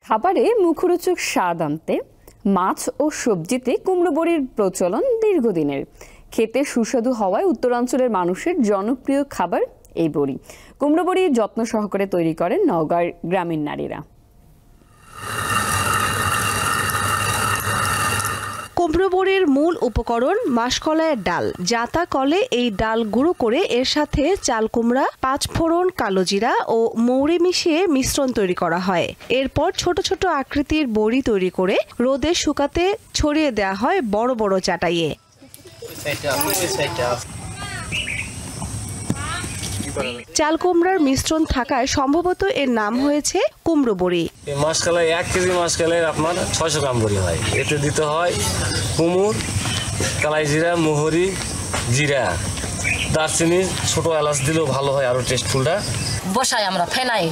খাবারে মুখরোচক স্বাদ আনতে মাছ ও সবজিতে কুমড়ো বড়ির প্রচলন দীর্ঘদিনের। খেতে সুস্বাদু হওয়ায় উত্তরাঞ্চলের মানুষের জনপ্রিয় খাবার এই বড়ি। কুমড়ো বড়ি যত্ন সহকারে তৈরি করেন নওগাঁর গ্রামীণ নারীরা। কুমড়ো বড়ির মূল উপকরণ মাসকলাইয়ের ডাল। জাতা কলে এই ডাল গুঁড়ো করে এর সাথে চাল কুমড়া, পাঁচফোড়ন, কালোজিরা ও মৌরি মিশিয়ে মিশ্রণ তৈরি করা হয়। এরপর ছোট ছোট আকৃতির বড়ি তৈরি করে রোদে শুকাতে ছড়িয়ে দেওয়া হয় বড় বড় চাটাইয়ে। চাল কুমড়ার মিশ্রণ থাকায় সম্ভবত এর নাম হয়েছে কুমড়ো বড়ি। মাসকলাই 1 কেজি মাসকলাইয়ের আপনার 600 গ্রাম বড়ি হয়। এতে দিতে হয় কুমড়, কালাই জিরা, মোহরি, জিরা, দারচিনি, ছোট এলাচ দিলেও ভালো হয়, আরো টেস্টফুলটা। বসাই আমরা ফেনাই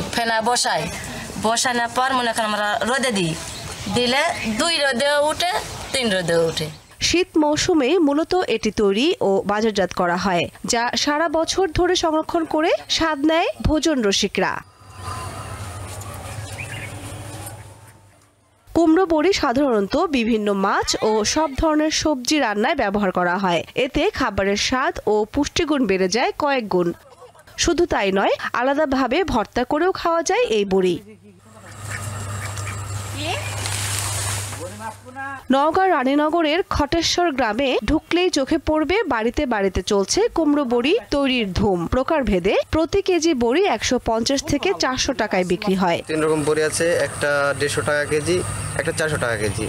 বসানোর পর মনে করেন আমরা রোদে দিলে 2 রোদে উঠে 3 রোদে উঠে। শীত মৌসুমে মূলত এটি তৈরি ও বাজারজাত করা হয়, যা সারা বছর ধরে সংরক্ষণ করে স্বাদ নেয় ভোজন রসিকরা। কুমড়ো বড়ি সাধারণত বিভিন্ন মাছ ও সব ধরনের সবজি রান্নায় ব্যবহার করা হয়। এতে খাবারের স্বাদ ও পুষ্টিগুণ বেড়ে যায় কয়েক গুণ। শুধু তাই নয়, আলাদাভাবে ভর্তা করেও খাওয়া যায় এই বড়ি। নওগাঁ রানীনগরের খটেশ্বর গ্রামে ঢুকলেই চোখে পড়বে বাড়িতে বাড়িতে চলছে কুমড়ো বড়ি তৈরির ধুম। প্রকারভেদে প্রতি কেজি বড়ি 150 থেকে 400 টাকায় বিক্রি হয়। 3 রকম বড়ি আছে, একটা 150 টাকা কেজি, একটা 400 টাকা কেজি।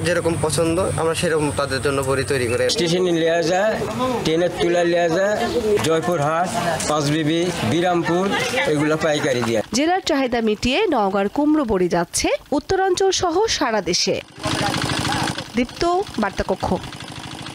যেরকম পছন্দ আমরা সেরকম তাদের জন্য বড়ি তৈরি করে। স্টেশনে নেওয়া যায়, ট্রেনের তুলা নেওয়া যায়, জয়পুরহাট, পাঁচবিবি, বিরামপুর এগুলো পাইকারি দিয়ে। জেলার চাহিদা মিটিয়ে নওগাঁর কুমড়ো বড়ি যাচ্ছে উত্তরাঞ্চল সহ সারা দেশে। দীপ্ত, বার্তা কক্ষ।